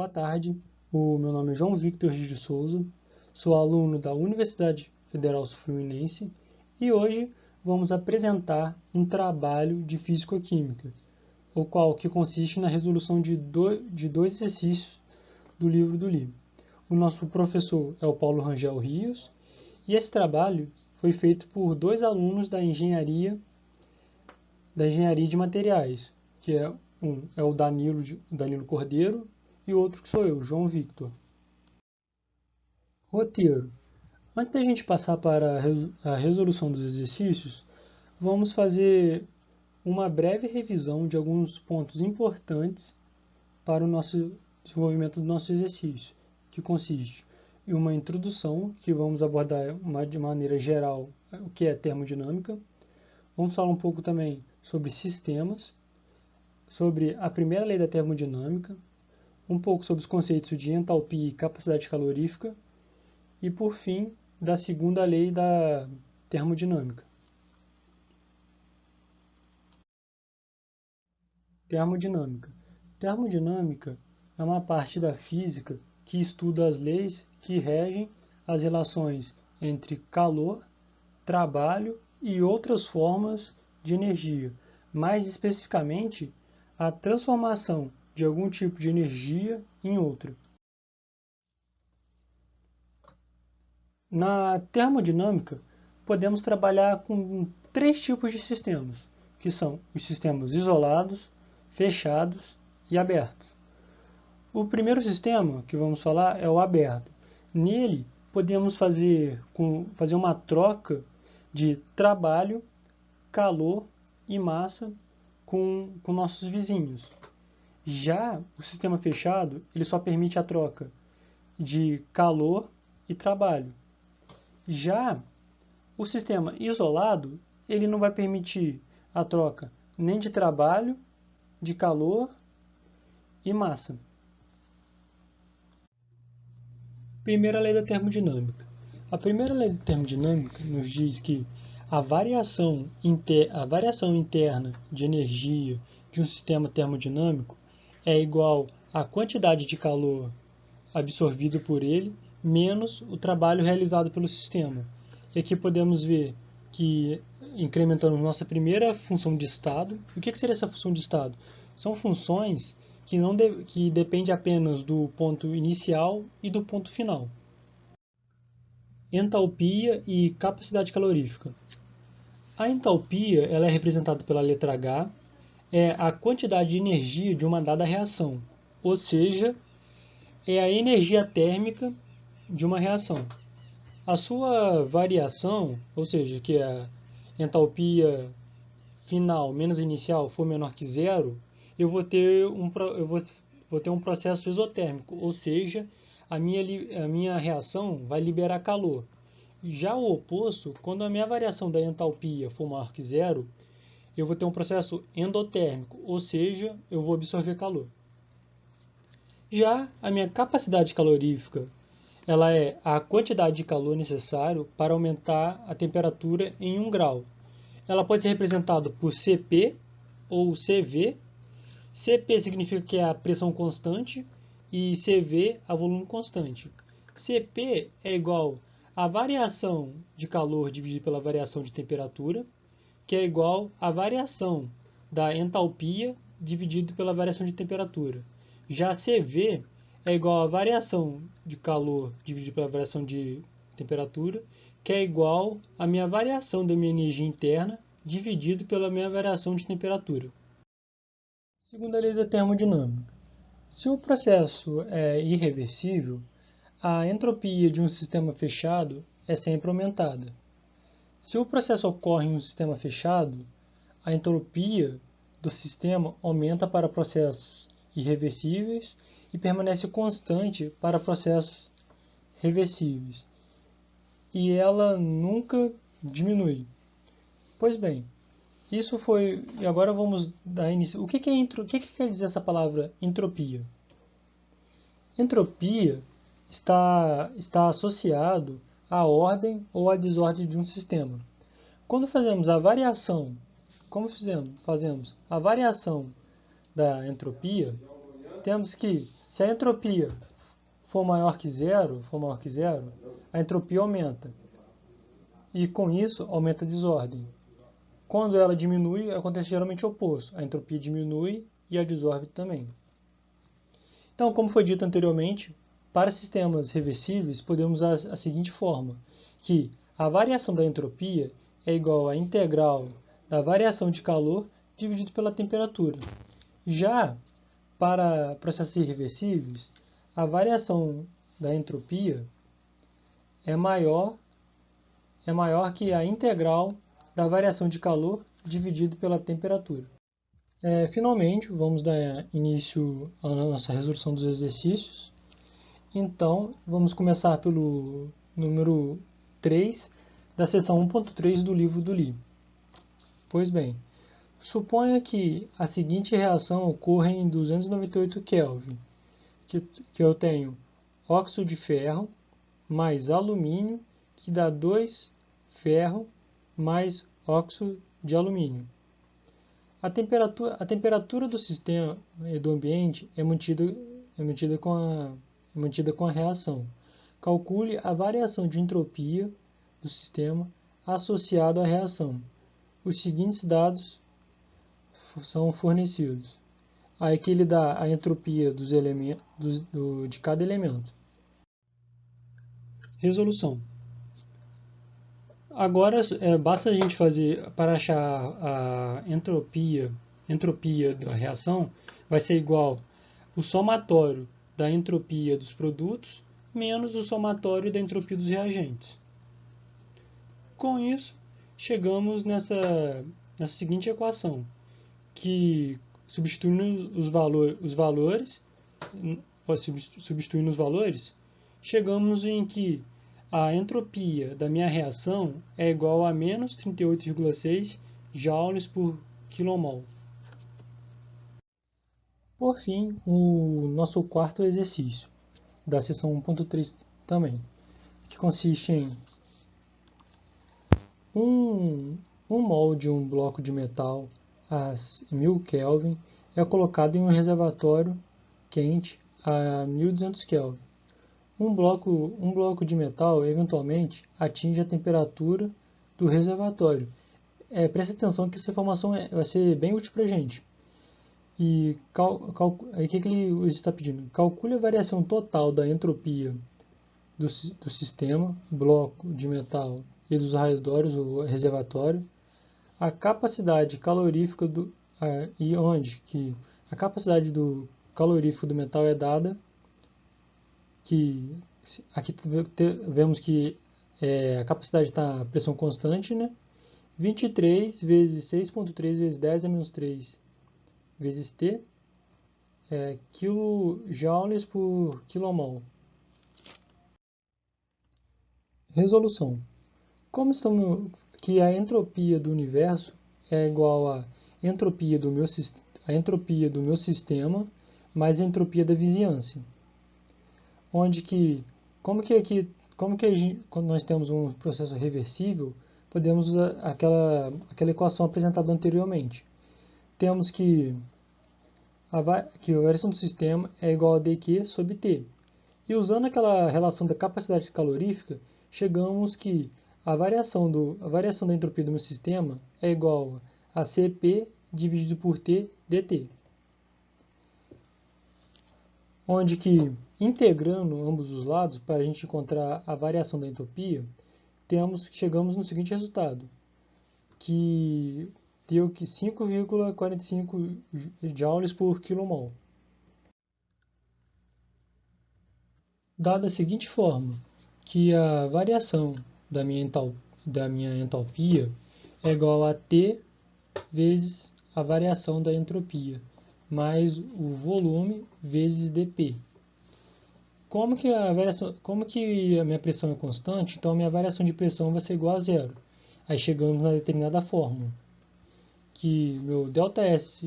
Boa tarde, o meu nome é João Victor Gil de Souza, sou aluno da Universidade Federal Sul-Fluminense e hoje vamos apresentar um trabalho de Físico-Química, o qual que consiste na resolução de dois exercícios do livro do livro. O nosso professor é o Paulo Rangel Rios e esse trabalho foi feito por dois alunos da Engenharia de Materiais, que é o Danilo Cordeiro e o outro que sou eu, João Victor. Roteiro. Antes da gente passar para a resolução dos exercícios, vamos fazer uma breve revisão de alguns pontos importantes para o nosso desenvolvimento do nosso exercício, que consiste em uma introdução, que vamos abordar de maneira geral o que é termodinâmica. Vamos falar um pouco também sobre sistemas, sobre a primeira lei da termodinâmica, um pouco sobre os conceitos de entalpia e capacidade calorífica e, por fim, da segunda lei da termodinâmica. Termodinâmica. Termodinâmica é uma parte da física que estuda as leis que regem as relações entre calor, trabalho e outras formas de energia, mais especificamente a transformação de algum tipo de energia em outra. Na termodinâmica, podemos trabalhar com três tipos de sistemas, que são os sistemas isolados, fechados e abertos. O primeiro sistema que vamos falar é o aberto. Nele, podemos fazer uma troca de trabalho, calor e massa com nossos vizinhos. Já o sistema fechado, ele só permite a troca de calor e trabalho. Já o sistema isolado, ele não vai permitir a troca nem de trabalho, de calor e massa. Primeira lei da termodinâmica. A primeira lei da termodinâmica nos diz que a variação interna de energia de um sistema termodinâmico é igual à quantidade de calor absorvido por ele menos o trabalho realizado pelo sistema. E aqui podemos ver que incrementamos nossa primeira função de estado. O que seria essa função de estado? São funções que dependem apenas do ponto inicial e do ponto final. Entalpia e capacidade calorífica. A entalpia ela é representada pela letra H, é a quantidade de energia de uma dada reação, ou seja, é a energia térmica de uma reação. A sua variação, ou seja, que a entalpia final menos inicial for menor que zero, eu vou ter um processo exotérmico, ou seja, a minha reação vai liberar calor. Já o oposto, quando a minha variação da entalpia for maior que zero, eu vou ter um processo endotérmico, ou seja, eu vou absorver calor. Já a minha capacidade calorífica, ela é a quantidade de calor necessário para aumentar a temperatura em 1 grau. Ela pode ser representada por Cp ou Cv. Cp significa que é a pressão constante e Cv a volume constante. Cp é igual à variação de calor dividida pela variação de temperatura, que é igual à variação da entalpia dividido pela variação de temperatura. Já Cv é igual à variação de calor dividido pela variação de temperatura, que é igual à minha variação da minha energia interna dividido pela minha variação de temperatura. Segunda lei da termodinâmica. Se o processo é irreversível, a entropia de um sistema fechado é sempre aumentada. Se o processo ocorre em um sistema fechado, a entropia do sistema aumenta para processos irreversíveis e permanece constante para processos reversíveis. E ela nunca diminui. Pois bem, isso foi... E agora vamos dar início. O que quer dizer essa palavra entropia? Entropia está associado à ordem ou à desordem de um sistema. Quando fazemos a variação, fazemos a variação da entropia, temos que Se a entropia for maior que zero, a entropia aumenta. E com isso, aumenta a desordem. Quando ela diminui, acontece geralmente o oposto. A entropia diminui e a desordem também. Então, como foi dito anteriormente, para sistemas reversíveis, podemos usar a seguinte fórmula, que a variação da entropia é igual à integral da variação de calor dividido pela temperatura. Já para processos irreversíveis, a variação da entropia é maior que a integral da variação de calor dividido pela temperatura. Finalmente, vamos dar início à nossa resolução dos exercícios. Então, vamos começar pelo número 3 da seção 1.3 do livro do Li. Pois bem, suponha que a seguinte reação ocorra em 298 Kelvin, que eu tenho óxido de ferro mais alumínio, que dá 2 ferro mais óxido de alumínio. A temperatura do sistema e do ambiente é mantida com a reação. Calcule a variação de entropia do sistema associado à reação. Os seguintes dados são fornecidos. Aí que ele dá a entropia dos elementos, de cada elemento. Resolução. Agora, basta a gente fazer, para achar a entropia da reação, vai ser igual o somatório da entropia dos produtos menos o somatório da entropia dos reagentes. Com isso, chegamos nessa seguinte equação, que substituindo os valores, chegamos em que a entropia da minha reação é igual a menos 38,6 joules por kmol. Por fim, o nosso quarto exercício, da seção 1.3 também, que consiste em um mol de um bloco de metal a 1000 Kelvin é colocado em um reservatório quente a 1200 Kelvin. Um bloco de metal eventualmente atinge a temperatura do reservatório. Preste atenção que essa informação vai ser bem útil para a gente. E aí o que ele está pedindo? Calcule a variação total da entropia do sistema, bloco de metal e dos arredores, o reservatório, a capacidade calorífica e onde que a capacidade do calorífico do metal é dada, que aqui vemos que a capacidade está a pressão constante, né? 23 vezes 6,3 vezes 10 a menos 3 vezes T, kJ por kmol. Resolução. Como estamos que a entropia do universo é igual à entropia do meu sistema mais a entropia da vizinhança. Onde que, quando nós temos um processo reversível, podemos usar aquela equação apresentada anteriormente. Temos que a variação do sistema é igual a dq sobre t. E usando aquela relação da capacidade calorífica, chegamos que a variação da entropia do meu sistema é igual a Cp dividido por T dt. Onde que, integrando ambos os lados, para a gente encontrar a variação da entropia, chegamos no seguinte resultado, que deu que 5,45 joules por kmol. Dada a seguinte forma, que a variação da minha entalpia é igual a T vezes a variação da entropia, mais o volume vezes dP. Como que a minha pressão é constante, então a minha variação de pressão vai ser igual a zero. Aí chegamos na determinada fórmula, que meu ΔS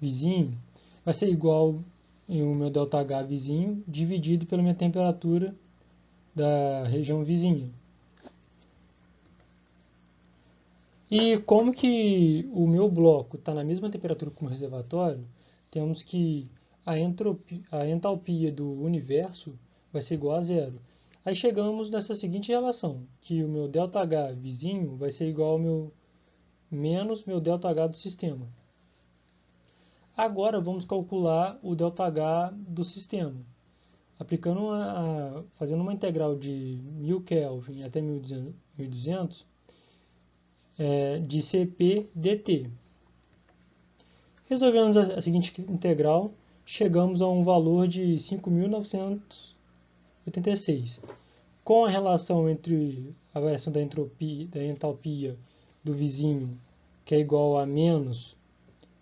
vizinho vai ser igual em o meu ΔH vizinho dividido pela minha temperatura da região vizinha. E como que o meu bloco está na mesma temperatura que o meu reservatório, temos que a entalpia do universo vai ser igual a zero. Aí chegamos nessa seguinte relação, que o meu ΔH vizinho vai ser igual ao meu menos meu ΔH do sistema. Agora vamos calcular o ΔH do sistema. Fazendo uma integral de 1000 Kelvin até 1200 de Cp dt. Resolvendo a seguinte integral, chegamos a um valor de 5.986. Com a relação entre a variação da entalpia do vizinho, que é igual a menos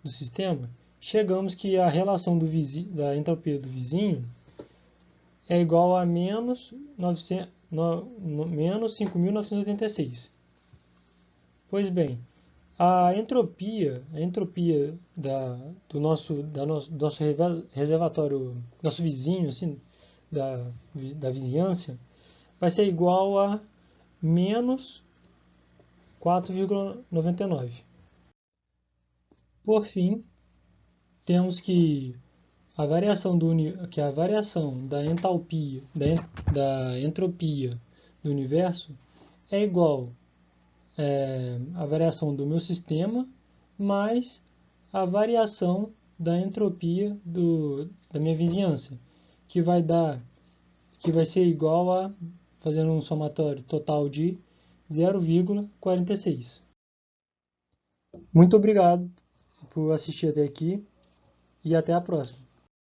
do sistema, chegamos que a relação da entalpia do vizinho é igual a menos 5.986. Pois bem, a entropia do nosso reservatório, nosso vizinho, assim, da vizinhança, vai ser igual a menos 4,99. Por fim, temos que a variação da entalpia, da entropia do universo é igual a variação do meu sistema mais a variação da entropia da minha vizinhança, que vai ser igual a, fazendo um somatório total de 0,46. Muito obrigado por assistir até aqui e até a próxima.